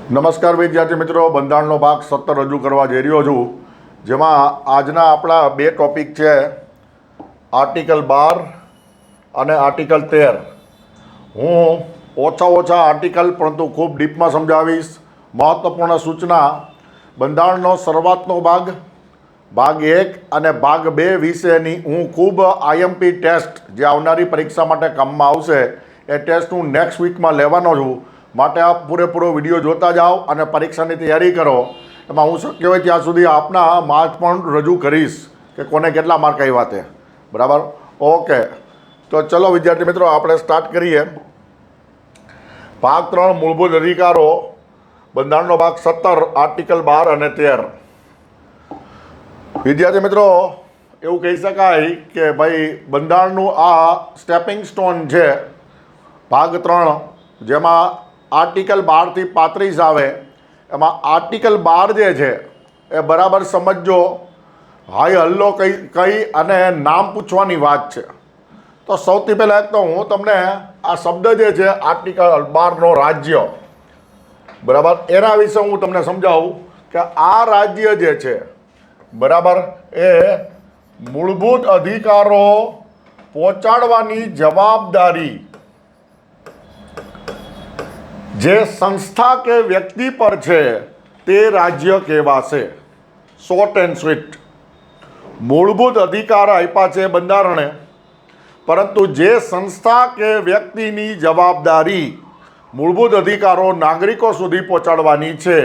નમસ્કાર વિદ્યાર્થી મિત્રો, બંધારણનો ભાગ 17 રજૂ કરવા જઈ રહ્યો છું, જેમાં આજના આપણા બે ટોપિક છે આર્ટિકલ 12 અને આર્ટિકલ 13. હું ઓછા આર્ટિકલ પરંતુ ખૂબ ડીપમાં સમજાવીશ. મહત્વપૂર્ણ સૂચના: બંધારણનો શરૂઆતનો ભાગ, ભાગ 1 અને ભાગ 2 વિશેની હું ખૂબ આઈએમપી ટેસ્ટ જે આવનારી પરીક્ષા માટે કામમાં આવશે એ ટેસ્ટ હું નેક્સ્ટ વીકમાં લેવાનો છું. માટે આપ પૂરેપૂરો વિડીયો જોતા જાઓ અને પરીક્ષાની તૈયારી કરો. એમાં હું શક્ય હોય ત્યાં સુધી આપના માર્ક પણ રજૂ કરીશ કે કોને કેટલા માર્ક આવ્યા તે. બરાબર? ઓકે, તો ચલો વિદ્યાર્થી મિત્રો, આપણે સ્ટાર્ટ કરીએ. ભાગ 3 મૂળભૂત અધિકારો, બંધારણનો ભાગ 17 આર્ટિકલ 12 અને 13. વિદ્યાર્થી મિત્રો, એવું કહી શકાય કે ભાઈ બંધારણનું આ સ્ટેપિંગ સ્ટોન છે ભાગ 3, જેમાં આર્ટિકલ 12 થી 35 આવે. એમાં આર્ટિકલ 12 જે છે એ બરાબર સમજો. હાઈ હલ્લો કઈ અને નામ પૂછવાની વાત છે. તો સૌથી પહેલાં એક તો હું તમને આ શબ્દ જે છે આર્ટિકલ 12નો રાજ્ય, બરાબર, એના વિશે હું તમને સમજાવું કે આ રાજ્ય જે છે, બરાબર, એ મૂળભૂત અધિકારો પહોંચાડવાની જવાબદારી જે સંસ્થા કે વ્યક્તિ પર છે તે રાજ્ય કહેવાશે. Short and sweet. મૂળભૂત અધિકાર આપ્યા છે બંધારણે, પરંતુ જે સંસ્થા કે વ્યક્તિની જવાબદારી મૂળભૂત અધિકારો નાગરિકો સુધી પહોંચાડવાની છે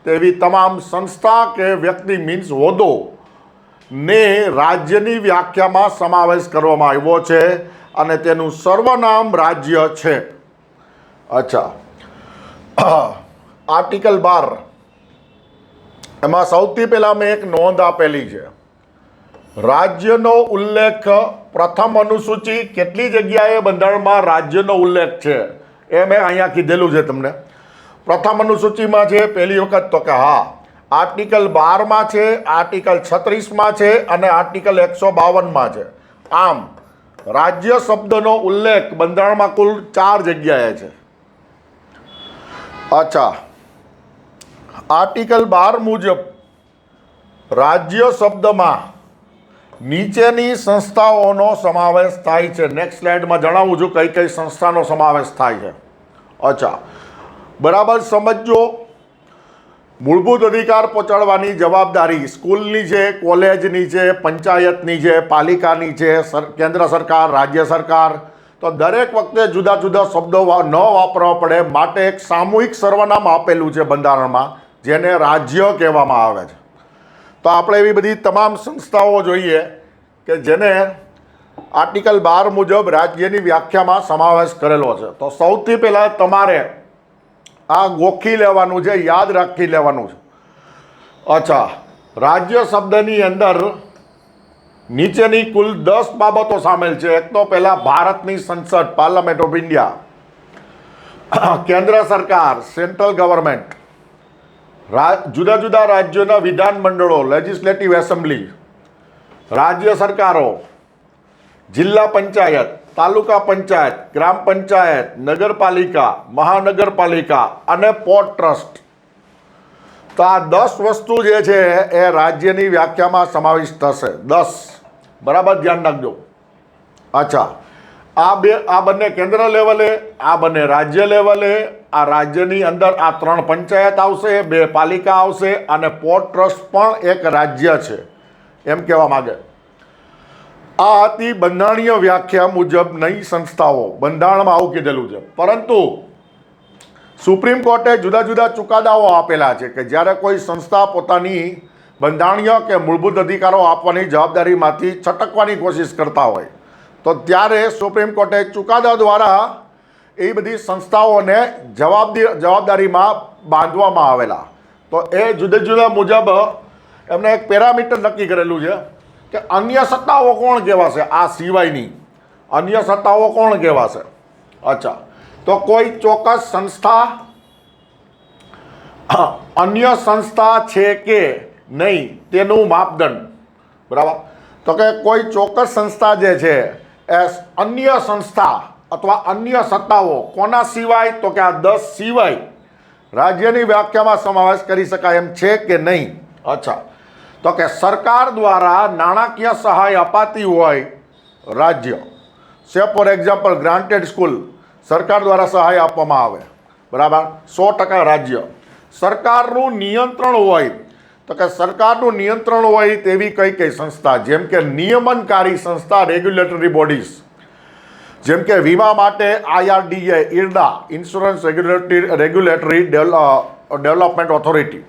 તેવી તમામ સંસ્થા કે વ્યક્તિ મીન્સ હોદ્દો ને રાજ્યની વ્યાખ્યામાં સમાવેશ કરવામાં આવ્યો છે અને તેનું સર્વનામ રાજ્ય છે. અચ્છા, આર્ટિકલ 12 એમાં સૌથી પહેલાં મેં એક નોંધ આપેલી છે. રાજ્યનો ઉલ્લેખ પ્રથમ અનુસૂચિ, કેટલી જગ્યાએ બંધારણમાં રાજ્યનો ઉલ્લેખ છે એ મેં અહીંયા કીધેલું છે તમને. પ્રથમ અનુસૂચિમાં છે પહેલી વખત, તો કે હા, આર્ટિકલ 12માં છે, આર્ટિકલ 36માં છે અને આર્ટિકલ 152માં છે. આમ રાજ્ય શબ્દનો ઉલ્લેખ બંધારણમાં કુલ 4 જગ્યાએ છે. અચ્છા, આર્ટિકલ 12 મુજબ રાજ્ય શબ્દમાં નીચેની સંસ્થાઓનો સમાવેશ થાય છે. નેક્સ્ટ સ્લાઇડમાં જણાવું છું કઈ કઈ સંસ્થાનો સમાવેશ થાય છે. અચ્છા, બરાબર સમજો. મૂળભૂત અધિકાર પહોંચાડવાની જવાબદારી સ્કૂલની છે, કોલેજની છે, પંચાયતની છે, પાલિકાની છે, કેન્દ્ર સરકાર, રાજ્ય સરકાર. તો દરેક વખતે જુદા જુદા શબ્દો ન વાપરવા પડે માટે એક સામૂહિક સર્વનામ આપેલું છે બંધારણમાં, જેને રાજ્ય કહેવામાં આવે છે. તો આપણે એવી બધી તમામ સંસ્થાઓ જોઈએ કે જેને આર્ટિકલ 12 મુજબ રાજ્યની વ્યાખ્યામાં સમાવેશ કરેલો છે. તો સૌથી પહેલાં તમારે આ ગોખી લેવાનું છે, યાદ રાખી લેવાનું છે. અચ્છા, રાજ્ય શબ્દની અંદર નીચેની કુલ 10 બાબતો સામેલ છે. એક તો પહેલાં ભારતની સંસદ, પાર્લામેન્ટ ઓફ ઇન્ડિયા, કેન્દ્ર સરકાર, સેન્ટ્રલ ગવર્મેન્ટ, જુદા જુદા રાજ્યોના વિધાનમંડળો, લેજિસ્લેટિવ એસેમ્બલી, રાજ્ય સરકારો, જિલ્લા પંચાયત, તાલુકા પંચાયત, ગ્રામ પંચાયત, નગરપાલિકા, મહાનગરપાલિકા અને પોર્ટ ટ્રસ્ટ. તો આ 10 વસ્તુ જે છે એ રાજ્યની વ્યાખ્યામાં સમાવિષ્ટ થશે. 10, બરાબર ધ્યાન રાખજો. અચ્છા, આ બંને કેન્દ્ર લેવલે, આ બંને રાજ્ય લેવલે. આ રાજ્યની અંદર આ 3 પંચાયત આવશે, 2 પાલિકા આવશે અને પોર્ટ ટ્રસ્ટ પણ એક રાજ્ય છે એમ કહેવા માગે. આ હતી બંધારણીય વ્યાખ્યા મુજબની સંસ્થાઓ. બંધારણમાં આવું કીધેલું છે, પરંતુ સુપ્રીમ કોર્ટે જુદા જુદા ચુકાદાઓ આપેલા છે કે જ્યારે કોઈ સંસ્થા પોતાની બંધારણીય કે મૂળભૂત અધિકારો આપવાની જવાબદારીમાંથી છટકવાની કોશિશ કરતા હોય તો ત્યારે સુપ્રીમ કોર્ટે ચુકાદા દ્વારા એ બધી સંસ્થાઓને જવાબદારીમાં બાંધવામાં આવેલા. તો એ જુદા જુદા મુજબ એમને એક પેરામીટર નક્કી કરેલું છે કે અન્ય સત્તાઓ કોણ કહેવાશે. આ સિવાયની અન્ય સત્તાઓ કોણ કહેવાશે. અચ્છા, તો કોઈ ચોક્કસ સંસ્થા અન્ય સંસ્થા છે કે નહીં તેનું માપદંડ, બરાબર. તો કે કોઈ ચોક્કસ સંસ્થા જે છે એ અન્ય સંસ્થા અથવા અન્ય સત્તાઓ કોના સિવાય, તો કે આ 10 સિવાય રાજ્યની વ્યાખ્યામાં સમાવેશ કરી શકાય એમ છે કે નહીં? અચ્છા, તો કે સરકાર દ્વારા નાણાકીય સહાય અપાતી હોય રાજ્ય, સે ફોર એક્ઝામ્પલ ગ્રાન્ટેડ સ્કૂલ, સરકાર દ્વારા સહાય આપવામાં આવે, બરાબર, 100% રાજ્ય. સરકારનું નિયંત્રણ હોય, તો કે સરકારનું નિયંત્રણ હોય તેવી કઈ કઈ સંસ્થા, જેમ કે નિયમનકારી સંસ્થા, રેગ્યુલેટરી બોડીઝ, જેમ કે વીમા માટે IRDA, IRDA, insurance regulatory development authority.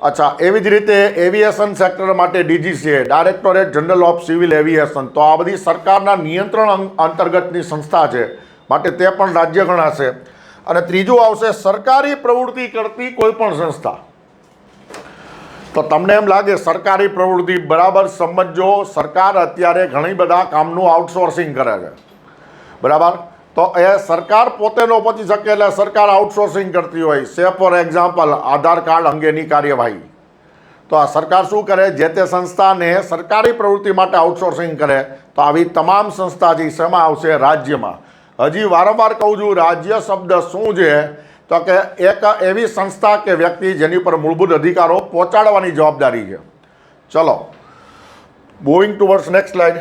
અચ્છા, એવી જ રીતે એવિએશન સેક્ટર માટે DGCA, directorate general of civil aviation. તો આ બધી સરકારના નિયંત્રણ અંતર્ગતની સંસ્થા છે, માટે તે પણ રાજ્ય ગણાશે. અને ત્રીજું આવશે સરકારી પ્રવૃત્તિ કરતી કોઈ પણ સંસ્થા. તો તમને એમ લાગે સરકારી પ્રવૃત્તિ, બરાબર સમજો, સરકાર અત્યારે ઘણી બધા કામનું આઉટસોર્સિંગ કરે છે, બરાબર. તો એ સરકાર પોતે ન પહોંચી શકે એટલે સરકાર આઉટસોર્સિંગ કરતી હોય. સે ફોર એક્ઝામ્પલ આધાર કાર્ડ અંગેની કાર્યવાહી. તો આ સરકાર શું કરે, જે તે સંસ્થાને સરકારી પ્રવૃત્તિ માટે આઉટસોર્સિંગ કરે. તો આવી તમામ સંસ્થા જે શેમાં આવશે? રાજ્યમાં. હજી વારંવાર કહું છું, રાજ્ય શબ્દ શું છે? તો કે એક એવી સંસ્થા કે વ્યક્તિ જેની પર મૂળભૂત અધિકારો પહોંચાડવાની જવાબદારી છે. ચલો, moving towards next slide.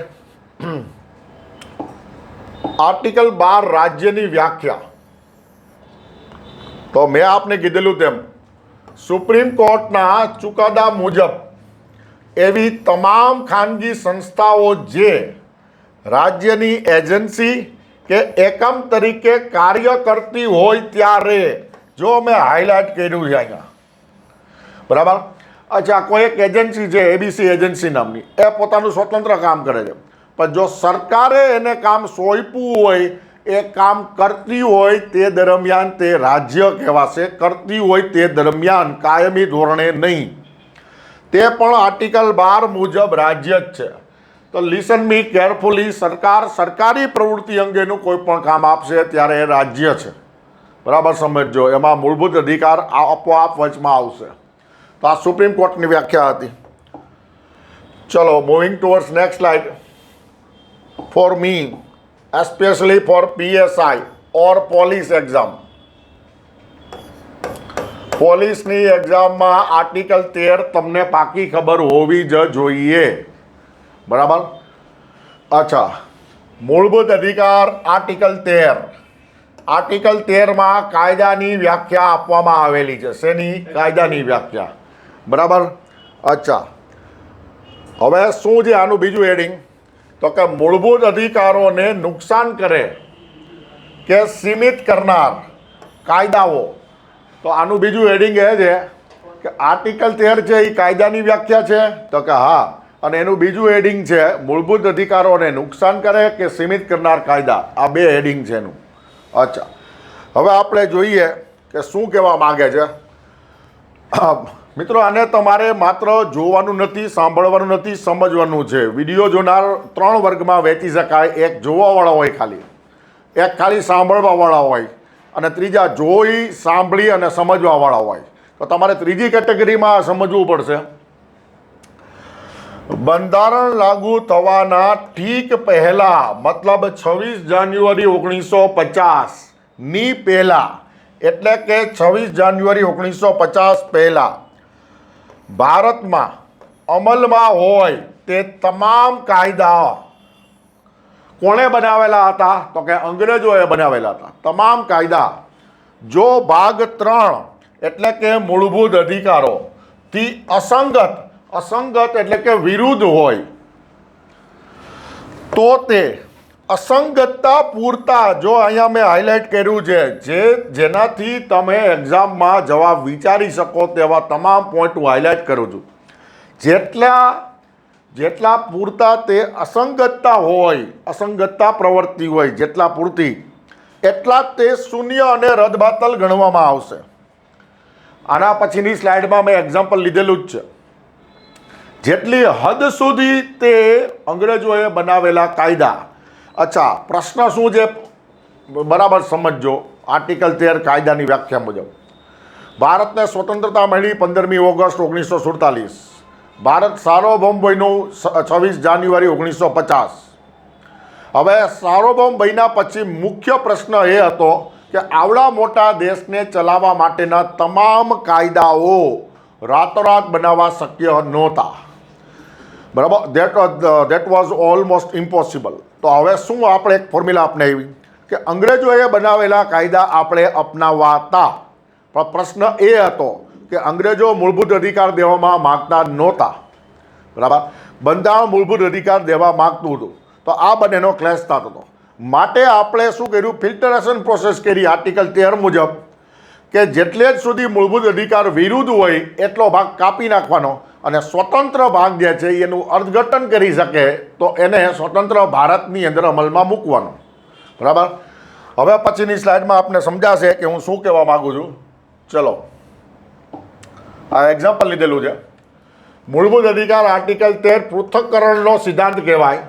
Article 12 રાજ્યની વ્યાખ્યા. તો મેં આપને કીધેલું તેમ સુપ્રીમ કોર્ટના ચુકાદા મુજબ એવી તમામ ખાનગી સંસ્થાઓ જે રાજ્યની એજન્સી કે એકમ તરીકે કાર્ય કરતી હોય ત્યારે, જો મેં હાઇલાઇટ કર્યું છે અહીંયા, બરાબર. અચ્છા, કોઈ એક એજન્સી છે ABC એજન્સી નામની, એ પોતાનું સ્વતંત્ર કામ કરે છે, પણ જો સરકારે એને કામ સોંપ્યું હોય, એ કામ કરતી હોય તે દરમિયાન તે રાજ્ય કહેવાશે. કરતી હોય તે દરમિયાન, કાયમી ધોરણે નહીં. તે પણ આર્ટિકલ 12 મુજબ રાજ્ય જ છે. તો લિસન મી કેરફુલી, સરકાર સરકારી પ્રવૃત્તિ અંગેનું કોઈ પણ કામ આપશે ત્યારે એ રાજ્ય છે, બરાબર સમજો. એમાં મૂળભૂત અધિકાર આપોઆપ વચમાં આવશે. તો આ સુપ્રીમ કોર્ટની વ્યાખ્યા હતી. ચલો, moving towards next slide. For me, especially for PSI or police exam, પોલીસની એક્ઝામમાં આર્ટિકલ 13 તમને પાકી ખબર હોવી જ જોઈએ, બરાબર. અચ્છા, મૂળભૂત અધિકાર આર્ટિકલ 13. આર્ટિકલ 13માં કાયદાની વ્યાખ્યા આપવામાં આવેલી છે. શેની? કાયદાની વ્યાખ્યા, બરાબર. અચ્છા, હવે શું છે આનું બીજું હેડિંગ? તો કે મૂળભૂત અધિકારોને નુકસાન કરે કે સીમિત કરનાર કાયદાઓ. તો આનું બીજું હેડિંગ એ છે કે આર્ટિકલ 13 છે એ કાયદાની વ્યાખ્યા છે, તો કે હા, અને એનું બીજું હેડિંગ છે મૂળભૂત અધિકારોને નુકસાન કરે કે સીમિત કરનાર કાયદા. આ બે હેડિંગ છે એનું. અચ્છા, હવે આપણે જોઈએ કે શું કહેવા માગે છે. મિત્રો, આને તમારે માત્ર જોવાનું નથી, સાંભળવાનું નથી, સમજવાનું છે. વિડીયો જોનાર 3 વર્ગમાં વહેંચી શકાય. એક જોવાવાળા હોય ખાલી, એક ખાલી સાંભળવાવાળા હોય, અને ત્રીજા જોઈ, સાંભળી અને સમજવાવાળા હોય. તો તમારે ત્રીજી કેટેગરીમાં સમજવું પડશે. બંધારણ લાગુ થવાના ઠીક પહેલા, મતલબ 26 જાન્યુઆરી 1950 ની પહેલા, એટલે કે 26 જાન્યુઆરી 1950 પહેલા ભારતમાં અમલમાં હોય તે તમામ કાયદા કોણે બનાવેલા હતા? તો કે અંગ્રેજોએ બનાવેલા હતા. તમામ કાયદા જો ભાગ 3 એટલે કે મૂળભૂત અધિકારોથી અસંગત એટલે કે વિરુદ્ધ હોય, તો તે અસંગતતા પૂરતા, જો અહીંયા મેં હાઇલાઇટ કર્યું છે, જેનાથી તમે એક્ઝામમાં જવાબ વિચારી શકો તેવા તમામ પોઈન્ટ હું હાઇલાઇટ કરું છું. જેટલા પૂરતા તે અસંગતતા હોય, અસંગતતા પ્રવૃત્તિ હોય, જેટલા પૂરતી, એટલા તે શૂન્ય અને રદબાતલ ગણવામાં આવશે. આના પછીની સ્લાઇડમાં મેં એક્ઝામ્પલ લીધેલું જ છે. જેટલી હદ સુધી તે અંગ્રેજોએ બનાવેલા કાયદા. અચ્છા, પ્રશ્ન શું છે બરાબર સમજો. આર્ટિકલ 13 કાયદાની વ્યાખ્યા મુજબ ભારતને સ્વતંત્રતા મળી 15મી ઓગસ્ટ 1947. ભારત સાર્વભૌમ બન્યું 26 જાન્યુઆરી 1950. હવે સાર્વભૌમ બન્યા પછી મુખ્ય પ્રશ્ન એ હતો કે આવડા મોટા દેશને ચલાવવા માટેના તમામ કાયદાઓ રાતોરાત બનાવવા શક્ય નહોતા, બરાબર. That was almost impossible. તો હવે શું આપણે એક ફોર્મ્યુલા અપનાવી કે અંગ્રેજોએ બનાવેલા કાયદા આપણે અપનાવવાતા, પણ પ્રશ્ન એ હતો કે અંગ્રેજો મૂળભૂત અધિકાર દેવામાં માગતા નહોતા, બરાબર. બંધારણ મૂળભૂત અધિકાર દેવા માગતું હતું, તો આ બંનેનો ક્લેશ થતો હતો. માટે આપણે શું કર્યું, ફિલ્ટરેશન પ્રોસેસ કરી આર્ટિકલ 13 મુજબ કે જેટલે જ સુધી મૂળભૂત અધિકાર વિરુદ્ધ હોય એટલો ભાગ કાપી નાખવાનો અને સ્વતંત્ર ભાગ જે છે એનું અર્થઘટન કરી શકે તો એને સ્વતંત્ર ભારતની અંદર અમલમાં મૂકવાનો, બરાબર. હવે પછીની સ્લાઇડમાં આપને સમજાશે કે હું શું કહેવા માગું છું. ચલો, આ એક્ઝામ્પલ લીધેલું છે. મૂળભૂત અધિકાર આર્ટિકલ 13 પૃથ્થકરણનો સિદ્ધાંત કહેવાય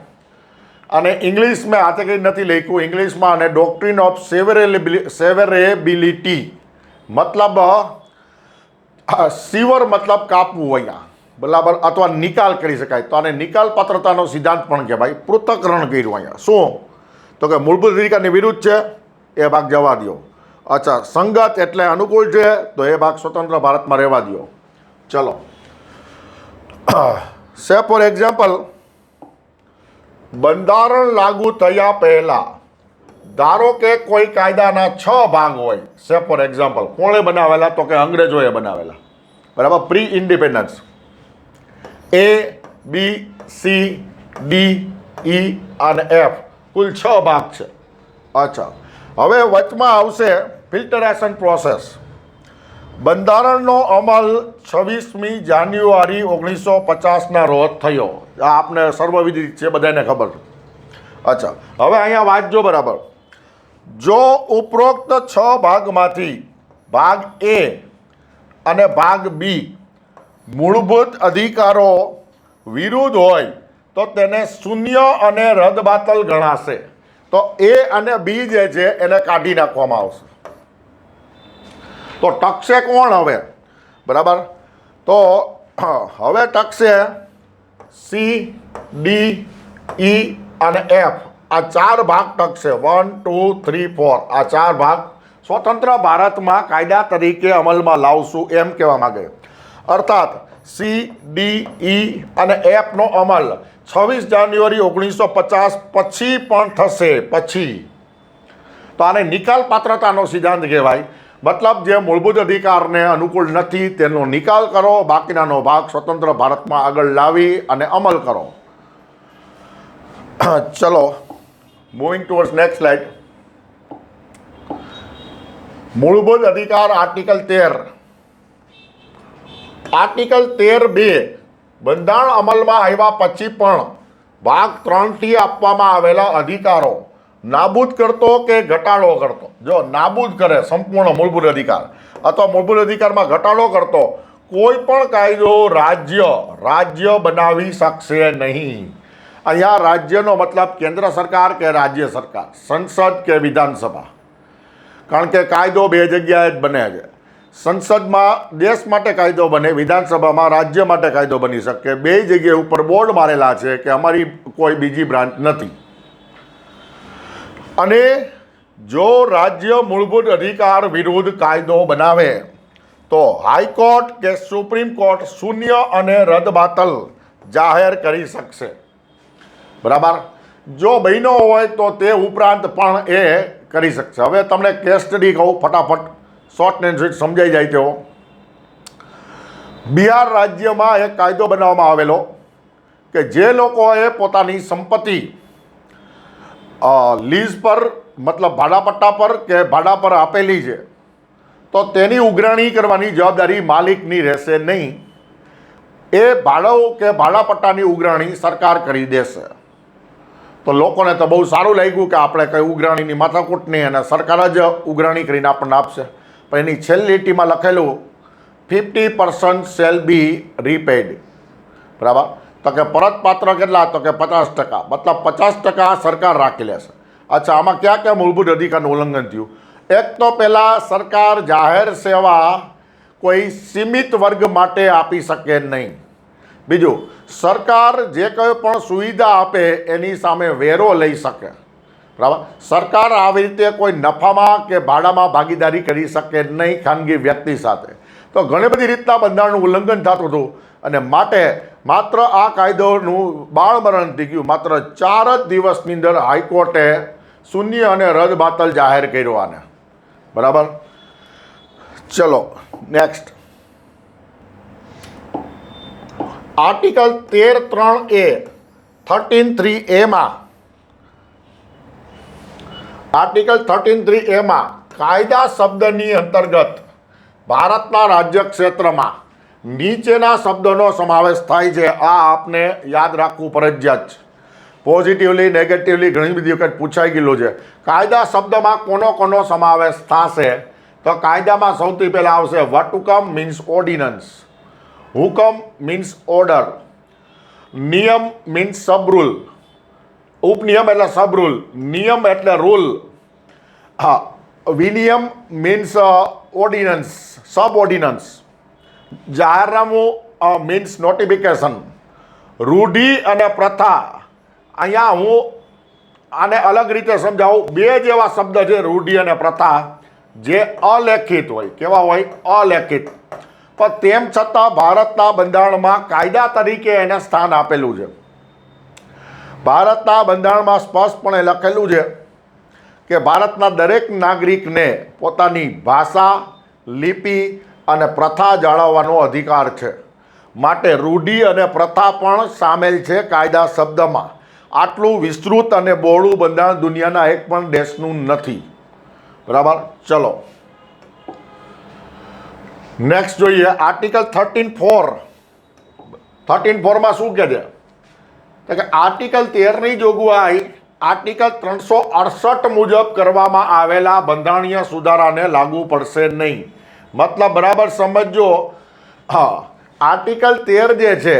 અને ઇંગ્લિશમાં હાથે કંઈ નથી લખ્યું ઇંગ્લિશમાં, અને ડોક્ટ્રિન ઓફ સેવરેબિલિટી મતલબ સીવર મતલબ કાપવું અહીંયા, બરાબર, અથવા નિકાલ કરી શકાય, તો આને નિકાલ પાત્રતાનો સિદ્ધાંત પણ કહેવાય. પૃથ્થકરણ કર્યું અહીંયા. શું તો કે મૂળભૂત અધિકારની વિરુદ્ધ છે એ ભાગ જવા દો. અચ્છા, સંગત એટલે અનુકૂળ છે તો એ ભાગ સ્વતંત્ર ભારતમાં રહેવા દો. ચલો, સે ફોર એક્ઝામ્પલ, બંધારણ લાગુ થયા પહેલા ધારો કે કોઈ કાયદાના 6 ભાગ હોય. સે ફોર એક્ઝામ્પલ, કોણે બનાવેલા તો કે અંગ્રેજોએ બનાવેલા, બરાબર. Pre independence A, B, C, D, E અને F, કુલ 6 ભાગ છે. અચ્છા, હવે વચમાં આવશે ફિલ્ટરેશન પ્રોસેસ. બંધારણનો અમલ 26મી જાન્યુઆરી 1950ના રોજ થયો. આ આપને સર્વવિદિત છે, બધાને ખબર છે. અચ્છા, હવે અહીંયા વાંચજો બરાબર. જો ઉપરોક્ત 6 ભાગમાંથી ભાગ A અને ભાગ B મૂળભૂત અધિકારો વિરુદ્ધ હોય તો તેને શૂન્ય અને રદબાતલ ગણાશે. તો A અને B જે છે એને કાઢી નાખવામાં આવશે. તો ટકશે કોણ હવે, બરાબર. તો હવે ટકશે C, D, E અને F. આ 4 ભાગ ટકશે. 1, 2, 3, 4 આ 4 ભાગ સ્વતંત્ર ભારતમાં કાયદા તરીકે અમલમાં લાવશું એમ કહેવા માંગે. અર્થાત C, D, E અને Fનો અમલ 26 જાન્યુઆરી 1950 પછી પણ થશે. પછી તો આને નિકાલ પાત્રતાનો સિદ્ધાંત કહેવાય. મતલબ જે મૂળભૂત અધિકારને અનુકૂળ નથી તેનો નિકાલ કરો, બાકીનાનો ભાગ સ્વતંત્ર ભારતમાં આગળ લાવી અને અમલ કરો. ચલો, મૂવિંગ ટુવર્ડ્સ નેક્સ્ટ સ્લાઇડ. મૂળભૂત અધિકાર આર્ટિકલ 13. આર્ટિકલ 13(2) બંધારણ અમલમાં આવ્યા પછી પણ ભાગ 3થી આપવામાં આવેલા અધિકારો નાબૂદ કરતો કે ઘટાડો કરતો. જો નાબૂદ કરે સંપૂર્ણ મૂળભૂત અધિકાર અથવા મૂળભૂત અધિકારમાં ઘટાડો કરતો કોઈ પણ કાયદો રાજ્ય બનાવી શકશે નહીં. અહીંયા રાજ્યનો મતલબ કેન્દ્ર સરકાર કે રાજ્ય સરકાર, સંસદ કે વિધાનસભા. કારણ કે કાયદો 2 જગ્યાએ જ બને છે. સંસદમાં દેશ માટે કાયદો બને, વિધાનસભામાં રાજ્ય માટે કાયદો બની શકે. 2 જગ્યાએ ઉપર બોર્ડ મારેલા છે કે અમારી કોઈ બીજી બ્રાન્ચ નથી. અને જો રાજ્ય મૂળભૂત અધિકાર વિરુદ્ધ કાયદો બનાવે તો હાઈકોર્ટ કે સુપ્રીમ કોર્ટ શૂન્ય અને રદબાતલ જાહેર કરી શકશે, બરાબર. જો બહેનો હોય તો તે ઉપરાંત પણ એ કરી શકશે. હવે તમને કેસ સ્ટડી કહું ફટાફટ, શોર્ટ એન્ડ સ્વીટ સમજાઈ જાય તેવો. બિહાર રાજ્યમાં એક કાયદો બનાવવામાં આવેલો કે જે લોકોએ પોતાની સંપત્તિ લીઝ પર મતલબ ભાડાપટ્ટા પર કે ભાડા પર આપેલી છે તો તેની ઉઘરાણી કરવાની જવાબદારી માલિકની રહેશે નહીં. એ ભાડો કે ભાડાપટ્ટાની ઉઘરાણી સરકાર કરી દેશે. તો લોકોને તો બહુ સારું લાગ્યું કે આપણે કંઈ ઉઘરાણીની માથાકૂટ નહીં અને સરકાર જ ઉઘરાણી કરીને આપણને આપશે. પણ એની છેલ્લી લીટીમાં લખેલું 50% શેલ બી રીપેડ, બરાબર. તો કે પરતપાત્ર કેટલા તો કે 50%, મતલબ 50% સરકાર રાખી લેશે. અચ્છા, આમાં ક્યાં ક્યાં મૂળભૂત અધિકારનું ઉલ્લંઘન થયું? એક તો પહેલાં સરકાર જાહેર સેવા કોઈ સીમિત વર્ગ માટે આપી શકે નહીં. બીજું, સરકાર જે કંઈ પણ સુવિધા આપે એની સામે વેરો લઈ શકે. બરાબર. સરકાર આવી રીતે કોઈ નફામાં કે ભાડામાં ભાગીદારી કરી શકે નહીં ખાનગી વ્યક્તિ સાથે. તો ઘણી બધી રીતના બંધારણનું ઉલ્લંઘન થતું હતું અને માટે માત્ર આ કાયદોનું બાળમરણ થઈ ગયું. માત્ર 4 જ દિવસની અંદર હાઈકોર્ટે શૂન્ય અને રદબાતલ જાહેર કર્યો આને. બરાબર. ચલો next. Article 13(3)A 13(3)A article 13(3)A કાયદા શબ્દની અંતર્ગત ભારતના રાજ્ય ક્ષેત્રમાં નીચેના શબ્દોનો સમાવેશ થાય છે. આ આપને યાદ રાખવું ફરજિયાત છે. પોઝિટિવલી નેગેટિવલી ઘણી બધી વખત પૂછાઈ ગયેલું છે. કાયદા શબ્દમાં કોનો સમાવેશ થશે? તો કાયદામાં સૌથી પહેલાં આવશે વટહુકમ મીન્સ ઓર્ડિનન્સ, હુકમ મીન્સ ઓર્ડર, નિયમ મીન્સ સબ રૂલ, ઉપનિયમ એટલે સબ રૂલ, નિયમ એટલે રૂલ, હા, વિનિયમ મીન્સ ઓર્ડિનન્સ, સબ ઓર્ડિનન્સ, જાહેરનામું મીન્સ નોટિફિકેશન, રૂઢિ અને પ્રથા. અહીંયા હું આને અલગ રીતે સમજાવું. 2 જ એવા શબ્દ છે રૂઢિ અને પ્રથા જે અલેખિત હોય. કેવા હોય? અલેખિત. પણ તેમ છતાં ભારતના બંધારણમાં કાયદા તરીકે એને સ્થાન આપેલું છે. ભારતના બંધારણમાં સ્પષ્ટપણે લખેલું છે કે ભારતના દરેક નાગરિકને પોતાની ભાષા, લિપિ અને પ્રથા જાળવવાનો અધિકાર છે. માટે રૂઢિ અને પ્રથા પણ સામેલ છે કાયદા શબ્દમાં. આટલું વિસ્તૃત અને બહોળું બંધારણ દુનિયાના એક પણ દેશનું નથી. બરાબર. ચલો નેક્સ્ટ જોઈએ. આર્ટિકલ 13(4). 13(4) શું કહે છે? તો કે આર્ટિકલ 13ની જોગવાઈ આર્ટિકલ 368 મુજબ કરવામાં આવેલા બંધારણીય સુધારાને લાગુ પડશે નહીં. મતલબ બરાબર સમજો. હા, આર્ટિકલ 13 જે છે,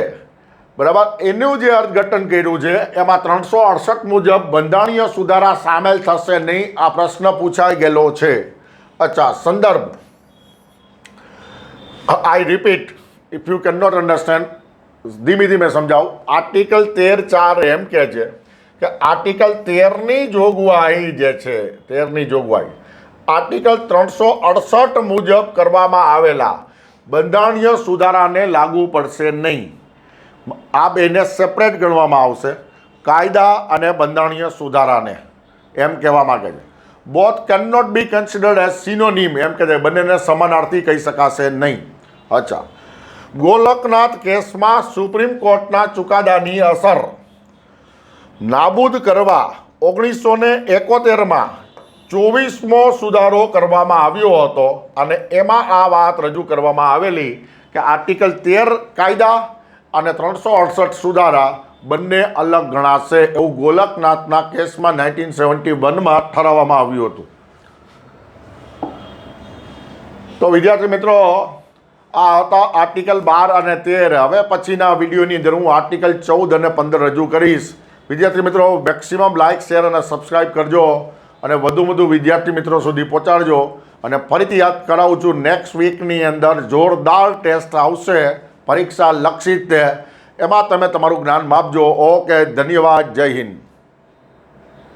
બરાબર, એનું જે અર્થઘટન કર્યું છે એમાં 368 મુજબ બંધારણીય સુધારા સામેલ થશે નહીં. આ પ્રશ્ન પૂછાઈ ગયેલો છે. અચ્છા, સંદર્ભ. I repeat, if you can not understand, ધીમે ધીમે સમજાવું. આર્ટિકલ 13(4) એમ કહે છે કે આર્ટિકલ 13ની જોગવાઈ જે છે, 13ની જોગવાઈ આર્ટિકલ 368 મુજબ કરવામાં આવેલા બંધારણીય સુધારાને લાગુ પડશે નહીં. આ બેને સેપરેટ ગણવામાં આવશે, કાયદા અને બંધારણીય સુધારાને. એમ કહેવા માગે છે. Both can not be considered as synonym. એમ કે બંનેને સમાનાર્થી કહી શકાશે નહીં. અચ્છા, ગોલકનાથ કેસમાં સુપ્રીમ કોર્ટના ચુકાદાની અસર નાબૂદ કરવા 1971માં 24મો સુધારો કરવામાં આવ્યો હતો અને એમાં આ વાત રજૂ કરવામાં આવેલી કે આર્ટિકલ 13 કાયદા અને 368 સુધારા બંને અલગ ગણાશે. એવું ગોલકનાથના કેસમાં 1971માં ઠરાવવામાં આવ્યું હતું. તો વિદ્યાર્થી મિત્રો, આ હતા આર્ટિકલ 12 અને 13. હવે પછીના વિડીયોની અંદર હું આર્ટિકલ 14 અને 15 રજૂ કરીશ. વિદ્યાર્થી મિત્રો, મેક્સિમમ લાઇક, શેર અને સબસ્ક્રાઈબ કરજો અને વધુ વિદ્યાર્થી મિત્રો સુધી પહોંચાડજો. અને ફરીથી યાદ કરાવું છું, નેક્સ્ટ વીકની અંદર જોરદાર ટેસ્ટ આવશે પરીક્ષા લક્ષિત. એમાં તમે તમારું જ્ઞાન માપજો. ઓકે, ધન્યવાદ. જય હિન્દ.